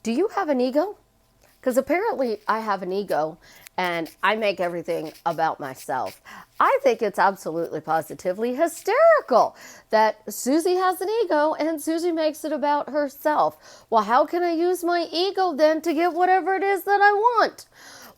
Do you have an ego? Because apparently I have an ego and I make everything about myself. I think it's absolutely positively hysterical that Susie has an ego and Susie makes it about herself. Well, how can I use my ego then to get whatever it is that I want?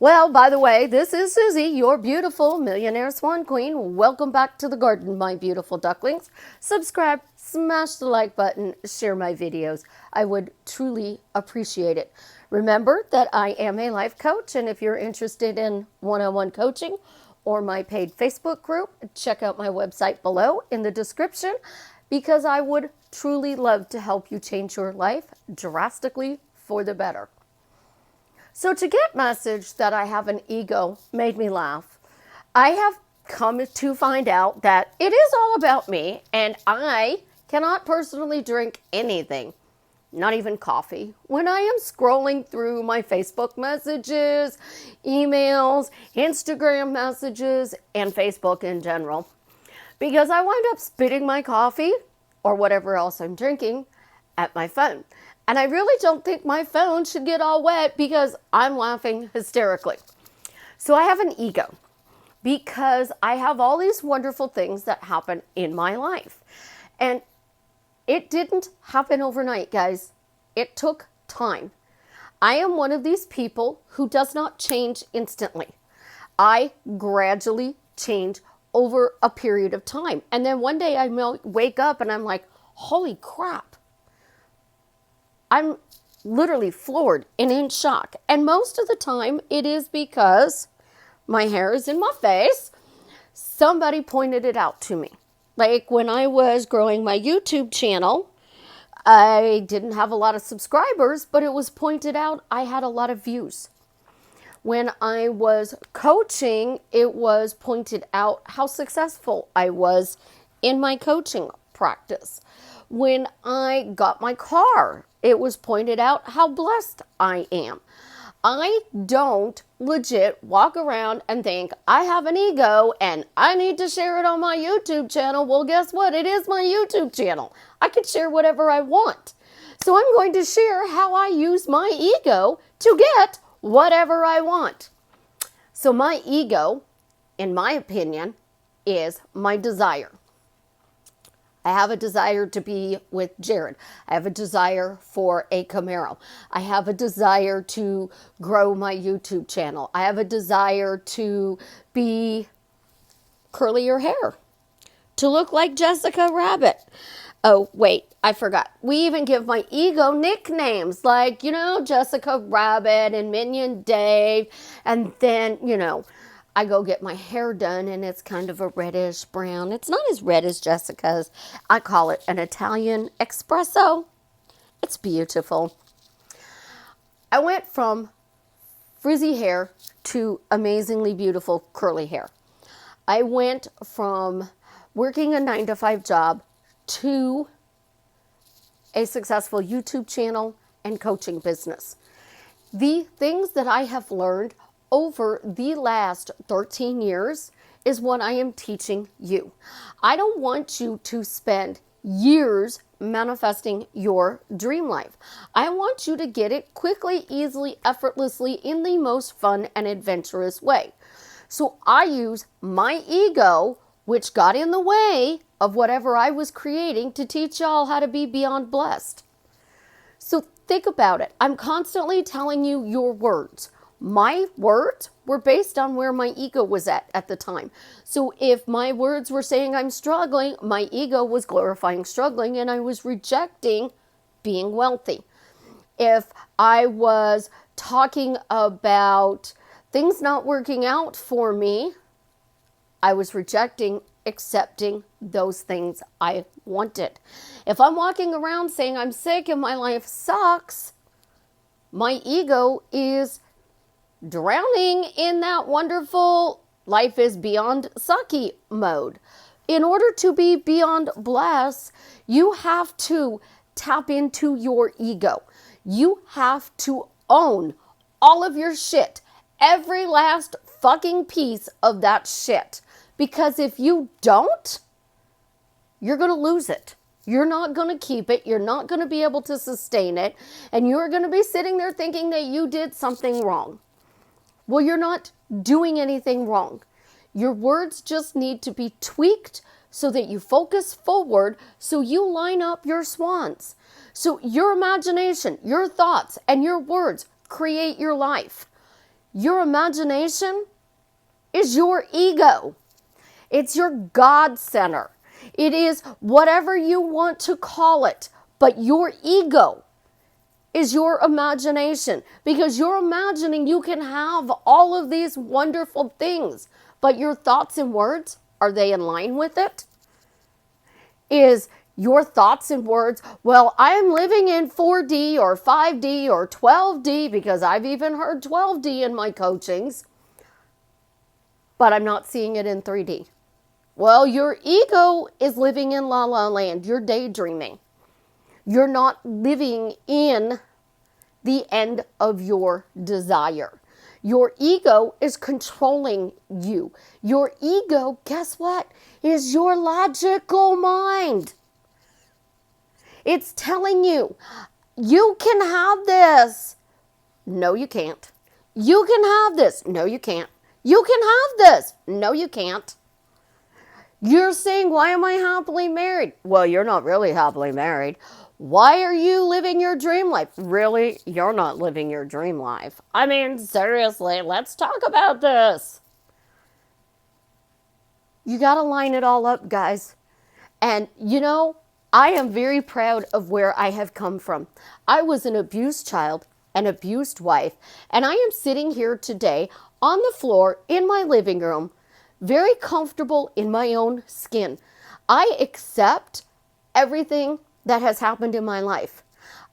Well, by the way, this is Susie, your beautiful millionaire swan queen. Welcome back to the garden, my beautiful ducklings. Subscribe, smash the like button, share my videos. I would truly appreciate it. Remember that I am a life coach, and if you're interested in one-on-one coaching or my paid Facebook group, check out my website below in the description, because I would truly love to help you change your life drastically for the better. So to get message that I have an ego made me laugh. I have come to find out that it is all about me, and I cannot personally drink anything, not even coffee, when I am scrolling through my Facebook messages, emails, Instagram messages, and Facebook in general. Because I wind up spitting my coffee or whatever else I'm drinking at my phone. And I really don't think my phone should get all wet because I'm laughing hysterically. So I have an ego because I have all these wonderful things that happen in my life. And it didn't happen overnight, guys. It took time. I am one of these people who does not change instantly. I gradually change over a period of time. And then one day I wake up and I'm like, holy crap. I'm literally floored and in shock. And most of the time it is because my hair is in my face. Somebody pointed it out to me. Like when I was growing my YouTube channel, I didn't have a lot of subscribers, but it was pointed out I had a lot of views. When I was coaching, it was pointed out how successful I was in my coaching practice. When I got my car, it was pointed out how blessed I am. I don't legit walk around and think I have an ego and I need to share it on my YouTube channel. Well, guess what? It is my YouTube channel. I can share whatever I want. So I'm going to share how I use my ego to get whatever I want. So my ego, in my opinion, is my desire. I have a desire to be with Jared. I have a desire for a Camaro. I have a desire to grow my YouTube channel. I have a desire to be curlier hair, to look like Jessica Rabbit. Oh, wait, I forgot. We even give my ego nicknames like, Jessica Rabbit and Minion Dave. And then, I go get my hair done and it's kind of a reddish brown. It's not as red as Jessica's. I call it an Italian espresso. It's beautiful. I went from frizzy hair to amazingly beautiful curly hair. I went from working a 9-to-5 job to a successful YouTube channel and coaching business. The things that I have learned over the last 13 years is what I am teaching you. I don't want you to spend years manifesting your dream life. I want you to get it quickly, easily, effortlessly, in the most fun and adventurous way. So I use my ego, which got in the way of whatever I was creating, to teach y'all how to be beyond blessed. So think about it. I'm constantly telling you your words. My words were based on where my ego was at the time. So if my words were saying I'm struggling, my ego was glorifying struggling and I was rejecting being wealthy. If I was talking about things not working out for me, I was rejecting accepting those things I wanted. If I'm walking around saying I'm sick and my life sucks, my ego is drowning in that wonderful life is beyond sucky mode. In order to be beyond blessed, you have to tap into your ego. You have to own all of your shit, every last fucking piece of that shit. Because if you don't, you're going to lose it. You're not going to keep it. You're not going to be able to sustain it. And you're going to be sitting there thinking that you did something wrong. Well, you're not doing anything wrong. Your words just need to be tweaked so that you focus forward, so you line up your swans. So your imagination, your thoughts, and your words create your life. Your imagination is your ego. It's your God center. It is whatever you want to call it, but your ego is your imagination, because you're imagining you can have all of these wonderful things, but your thoughts and words, are they in line with it? Is your thoughts and words, well, I am living in 4D or 5D or 12D, because I've even heard 12D in my coachings, but I'm not seeing it in 3D. Well, your ego is living in la la land. You're daydreaming. You're not living in the end of your desire. Your ego is controlling you. Your ego, guess what? Is your logical mind. It's telling you, you can have this. No, you can't. You can have this. No, you can't. You can have this. No, you can't. You're saying, why am I happily married? Well, you're not really happily married. Why are you living your dream life? Really, you're not living your dream life. I mean, seriously, let's talk about this. You got to line it all up, guys. And, I am very proud of where I have come from. I was an abused child, an abused wife, and I am sitting here today on the floor in my living room, very comfortable in my own skin. I accept everything that has happened in my life.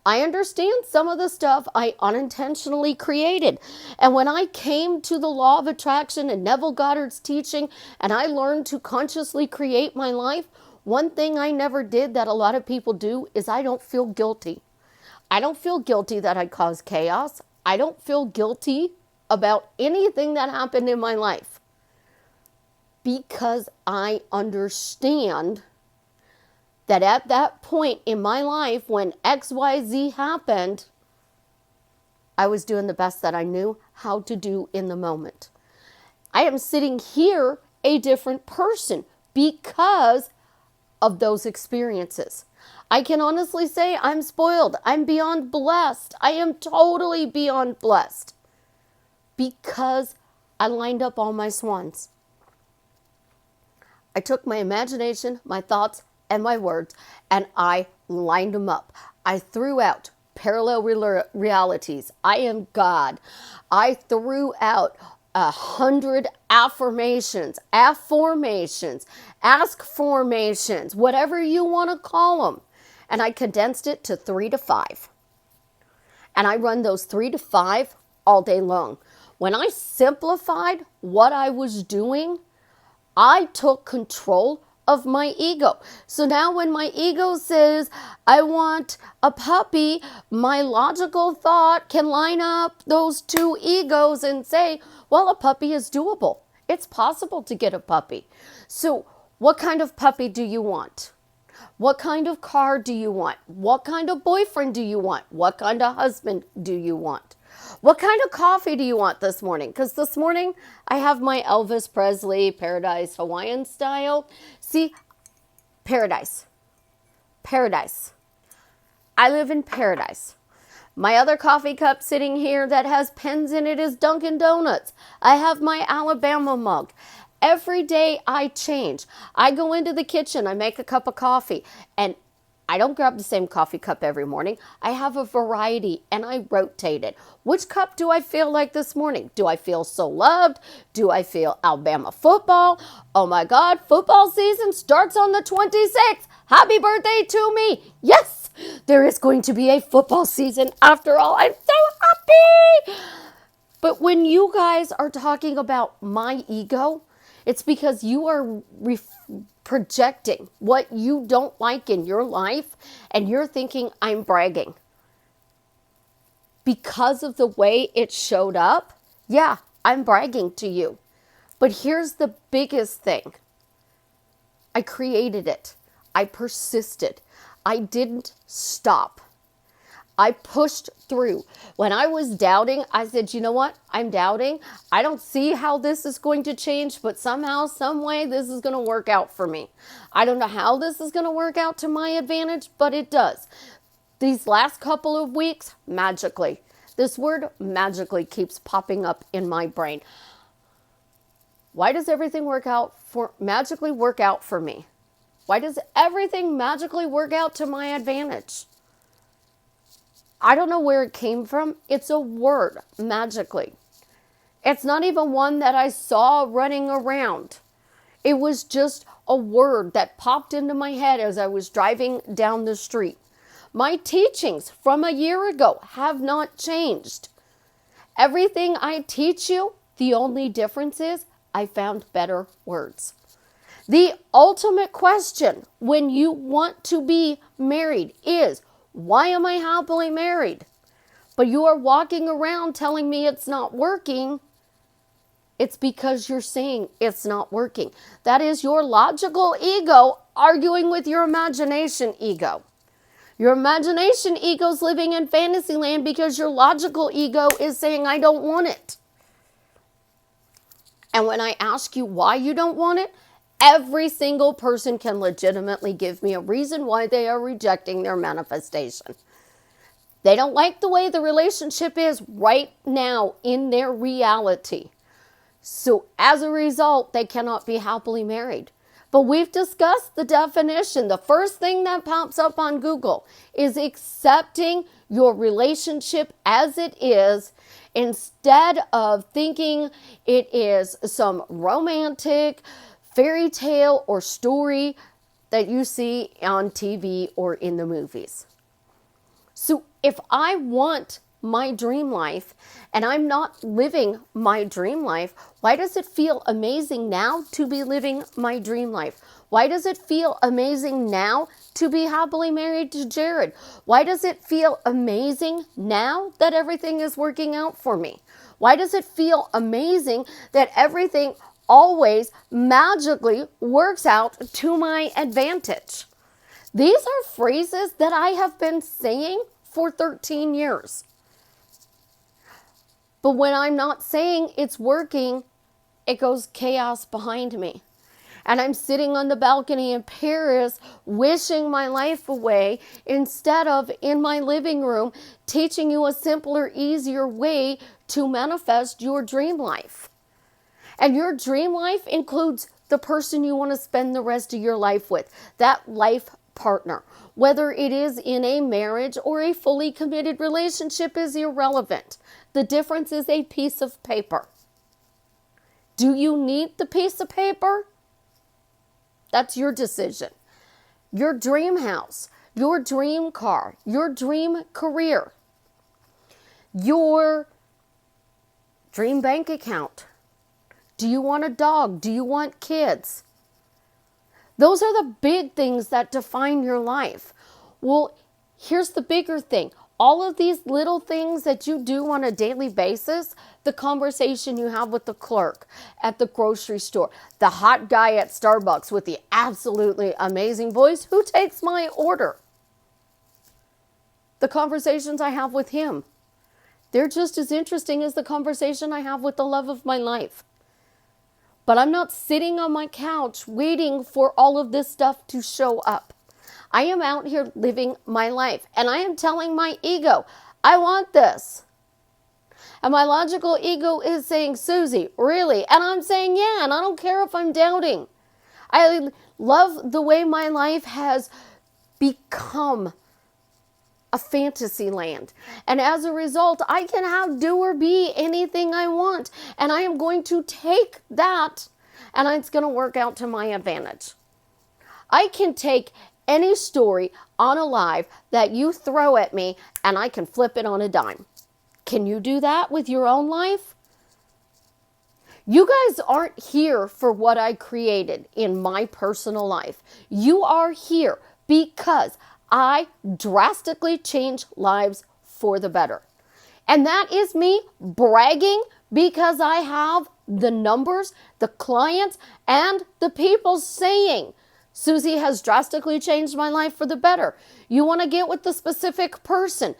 I understand some of the stuff I unintentionally created. And when I came to the law of attraction and Neville Goddard's teaching, and I learned to consciously create my life, one thing I never did that a lot of people do is I don't feel guilty. I don't feel guilty that I caused chaos. I don't feel guilty about anything that happened in my life, because I understand that at that point in my life when XYZ happened, I was doing the best that I knew how to do in the moment. I am sitting here a different person because of those experiences. I can honestly say I'm spoiled. I'm beyond blessed. I am totally beyond blessed because I lined up all my swans. I took my imagination, my thoughts, and my words, and I lined them up. I threw out parallel realities. I am God. I threw out 100 affirmations, ask formations, whatever you want to call them. And I condensed it to 3 to 5. And I run those 3 to 5 all day long. When I simplified what I was doing, I took control of my ego. So now when my ego says, I want a puppy, my logical thought can line up those two egos and say, well, a puppy is doable. It's possible to get a puppy. So what kind of puppy do you want? What kind of car do you want? What kind of boyfriend do you want? What kind of husband do you want? What kind of coffee do you want this morning? Because this morning I have my Elvis Presley Paradise Hawaiian style. See, paradise. I live in paradise. My other coffee cup sitting here that has pens in it is Dunkin' Donuts. I have my Alabama mug. Every day I change. I go into the kitchen, I make a cup of coffee, and I don't grab the same coffee cup every morning. I have a variety and I rotate it. Which cup do I feel like this morning? Do I feel so loved? Do I feel Alabama football? Oh my God, football season starts on the 26th. Happy birthday to me. Yes, there is going to be a football season after all. I'm so happy. But when you guys are talking about my ego, it's because you are projecting what you don't like in your life, and you're thinking I'm bragging. Because of the way it showed up, yeah, I'm bragging to you. But here's the biggest thing. I created it. I persisted. I didn't stop. I pushed through. When I was doubting, I said, you know what? I'm doubting. I don't see how this is going to change, but somehow, some way, this is going to work out for me. I don't know how this is going to work out to my advantage, but it does. These last couple of weeks, magically. This word magically keeps popping up in my brain. Why does everything magically work out for me? Why does everything magically work out to my advantage? I don't know where it came from. It's a word, magically. It's not even one that I saw running around. It was just a word that popped into my head as I was driving down the street. My teachings from a year ago have not changed. Everything I teach you, the only difference is I found better words. The ultimate question when you want to be married is, why am I happily married? But you are walking around telling me it's not working. It's because you're saying it's not working. That is your logical ego arguing with your imagination ego. Your imagination ego's living in fantasy land because your logical ego is saying, I don't want it. And when I ask you why you don't want it, every single person can legitimately give me a reason why they are rejecting their manifestation. They don't like the way the relationship is right now in their reality. So as a result, they cannot be happily married. But we've discussed the definition. The first thing that pops up on Google is accepting your relationship as it is instead of thinking it is some romantic fairy tale or story that you see on TV or in the movies. So if I want my dream life and I'm not living my dream life, why does it feel amazing now to be living my dream life? Why does it feel amazing now to be happily married to Jared? Why does it feel amazing now that everything is working out for me? Why does it feel amazing that everything always magically works out to my advantage? These are phrases that I have been saying for 13 years. But when I'm not saying it's working, it goes chaos behind me. And I'm sitting on the balcony in Paris wishing my life away instead of in my living room teaching you a simpler, easier way to manifest your dream life. And your dream life includes the person you want to spend the rest of your life with, that life partner. Whether it is in a marriage or a fully committed relationship is irrelevant. The difference is a piece of paper. Do you need the piece of paper? That's your decision. Your dream house, your dream car, your dream career, your dream bank account. Do you want a dog? Do you want kids? Those are the big things that define your life. Well, here's the bigger thing. All of these little things that you do on a daily basis, the conversation you have with the clerk at the grocery store, the hot guy at Starbucks with the absolutely amazing voice who takes my order, the conversations I have with him, they're just as interesting as the conversation I have with the love of my life. But I'm not sitting on my couch waiting for all of this stuff to show up. I am out here living my life, and I am telling my ego, I want this. And my logical ego is saying, Susie, really? And I'm saying, yeah, and I don't care if I'm doubting. I love the way my life has become a fantasy land. And as a result, I can have, do, or be anything I want. And I am going to take that, and it's going to work out to my advantage. I can take any story on a live that you throw at me, and I can flip it on a dime. Can you do that with your own life? You guys aren't here for what I created in my personal life. You are here because I drastically changed lives for the better. And that is me bragging because I have the numbers, the clients, and the people saying, Susie has drastically changed my life for the better. You want to get with the specific person.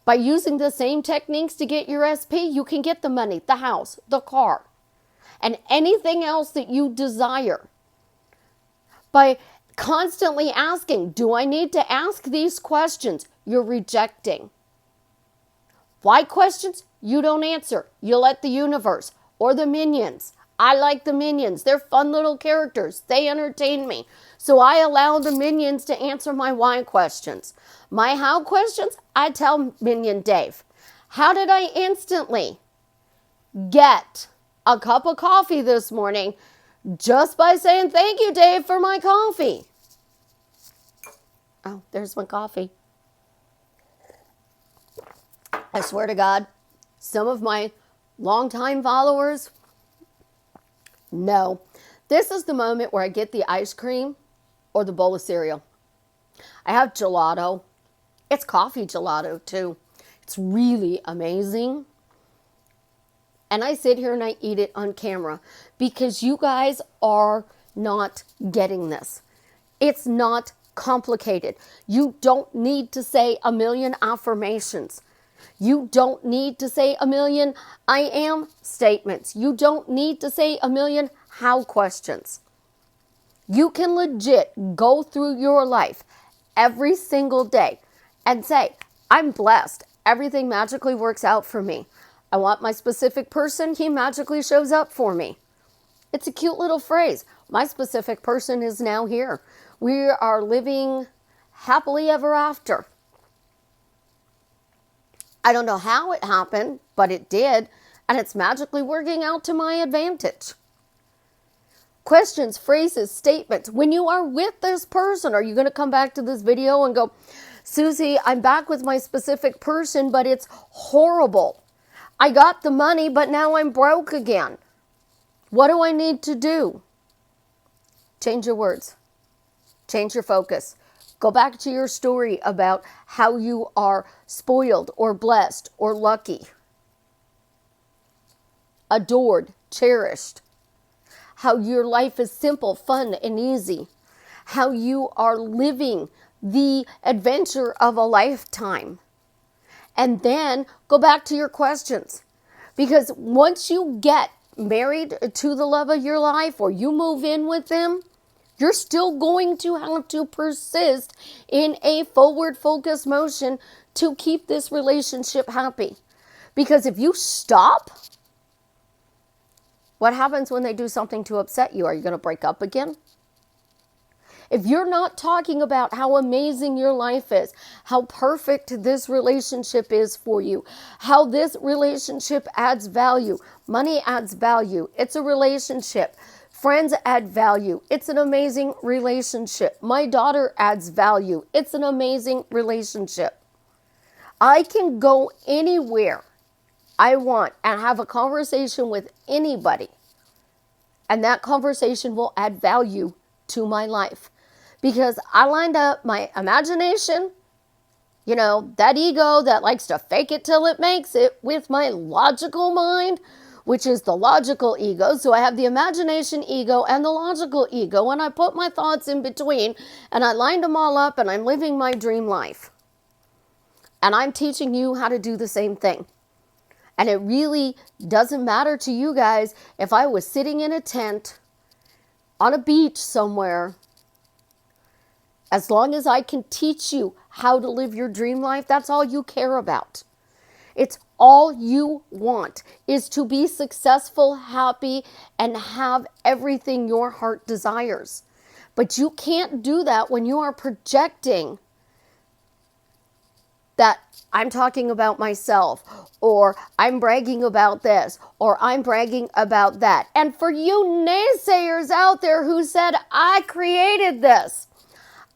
By using the same techniques to get your SP, you can get the money, the house, the car, and anything else that you desire. By constantly asking, do I need to ask these questions? You're rejecting. Why questions? You don't answer. You let the universe or the minions. I like the minions. They're fun little characters. They entertain me. So I allow the minions to answer my why questions. My how questions, I tell Minion Dave. How did I instantly get a cup of coffee this morning just by saying thank you, Dave, for my coffee? Oh, there's my coffee. I swear to God, some of my longtime followers know this is the moment where I get the ice cream or the bowl of cereal. I have gelato. It's coffee gelato too. It's really amazing. And I sit here and I eat it on camera because you guys are not getting this. It's not complicated. You don't need to say a million affirmations. You don't need to say a million I am statements. You don't need to say a million how questions. You can legit go through your life every single day and say, I'm blessed. Everything magically works out for me. I want my specific person. He magically shows up for me. It's a cute little phrase. My specific person is now here. We are living happily ever after. I don't know how it happened, but it did, and it's magically working out to my advantage. Questions, phrases, statements. When you are with this person, are you going to come back to this video and go, Susie, I'm back with my specific person, but it's horrible. I got the money, but now I'm broke again. What do I need to do? Change your words. Change your focus. Go back to your story about how you are spoiled or blessed or lucky, adored, cherished, how your life is simple, fun, and easy, how you are living the adventure of a lifetime. And then go back to your questions. Because once you get married to the love of your life or you move in with them, you're still going to have to persist in a forward focus motion to keep this relationship happy. Because if you stop, what happens when they do something to upset you? Are you going to break up again? If you're not talking about how amazing your life is, how perfect this relationship is for you, how this relationship adds value, money adds value, it's a relationship. Friends add value. It's an amazing relationship. My daughter adds value. It's an amazing relationship. I can go anywhere I want and have a conversation with anybody, and that conversation will add value to my life because I lined up my imagination, that ego that likes to fake it till it makes it, with my logical mind, which is the logical ego. So I have the imagination ego and the logical ego, and I put my thoughts in between, and I lined them all up, and I'm living my dream life. And I'm teaching you how to do the same thing. And it really doesn't matter to you guys if I was sitting in a tent on a beach somewhere. As long as I can teach you how to live your dream life, that's all you care about. It's all you want is to be successful, happy, and have everything your heart desires. But you can't do that when you are projecting that I'm talking about myself, or I'm bragging about this, or I'm bragging about that. And for you naysayers out there who said, I created this,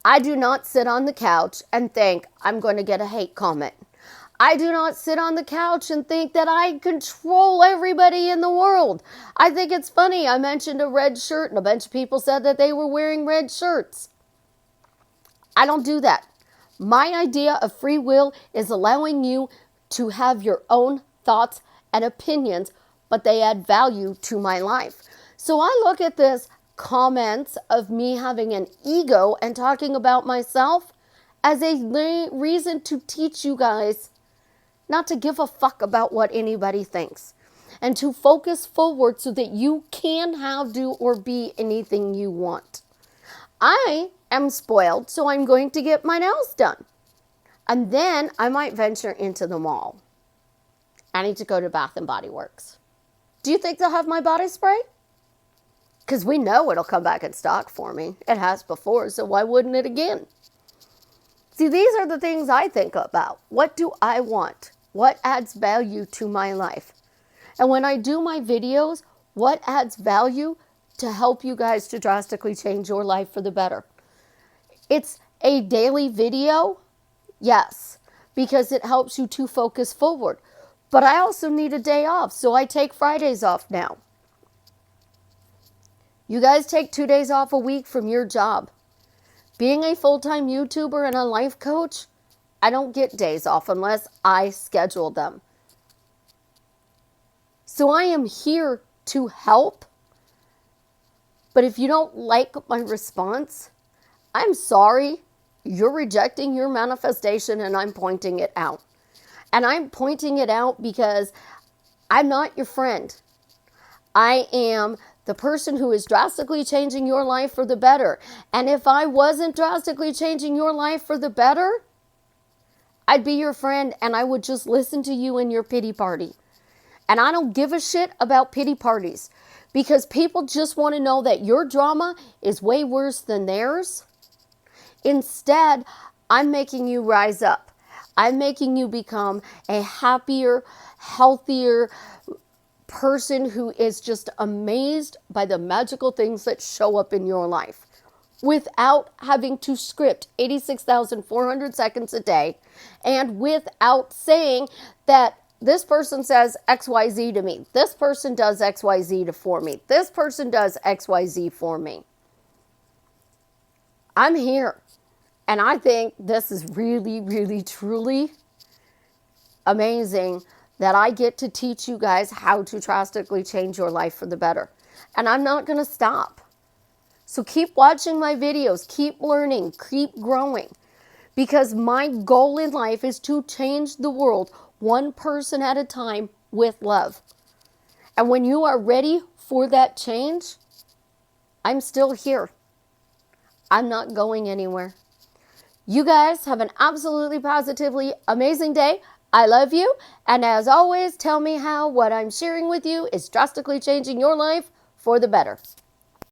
I do not sit on the couch and think I'm going to get a hate comment. I do not sit on the couch and think that I control everybody in the world. I think it's funny. I mentioned a red shirt and a bunch of people said that they were wearing red shirts. I don't do that. My idea of free will is allowing you to have your own thoughts and opinions, but they add value to my life. So I look at this comments of me having an ego and talking about myself as a reason to teach you guys not to give a fuck about what anybody thinks and to focus forward so that you can have, do, or be anything you want. I am spoiled, so I'm going to get my nails done. And then I might venture into the mall. I need to go to Bath and Body Works. Do you think they'll have my body spray? Because we know it'll come back in stock for me. It has before, so why wouldn't it again? See, these are the things I think about. What do I want? What adds value to my life? And when I do my videos, what adds value to help you guys to drastically change your life for the better? It's a daily video, yes, because it helps you to focus forward. But I also need a day off, so I take Fridays off now. You guys take 2 days off a week from your job. Being a full-time YouTuber and a life coach, I don't get days off unless I schedule them. So I am here to help. But if you don't like my response, I'm sorry. You're rejecting your manifestation and I'm pointing it out. And I'm pointing it out because I'm not your friend. I am the person who is drastically changing your life for the better. And if I wasn't drastically changing your life for the better, I'd be your friend and I would just listen to you in your pity party. And I don't give a shit about pity parties because people just want to know that your drama is way worse than theirs. Instead, I'm making you rise up. I'm making you become a happier, healthier person who is just amazed by the magical things that show up in your life without having to script 86,400 seconds a day and without saying that this person says XYZ to me. This person does XYZ for me. This person does XYZ for me. I'm here. And I think this is really, really, truly amazing that I get to teach you guys how to drastically change your life for the better. And I'm not going to stop. So keep watching my videos, keep learning, keep growing. Because my goal in life is to change the world one person at a time with love. And when you are ready for that change, I'm still here. I'm not going anywhere. You guys have an absolutely positively amazing day. I love you. And as always, tell me how what I'm sharing with you is drastically changing your life for the better.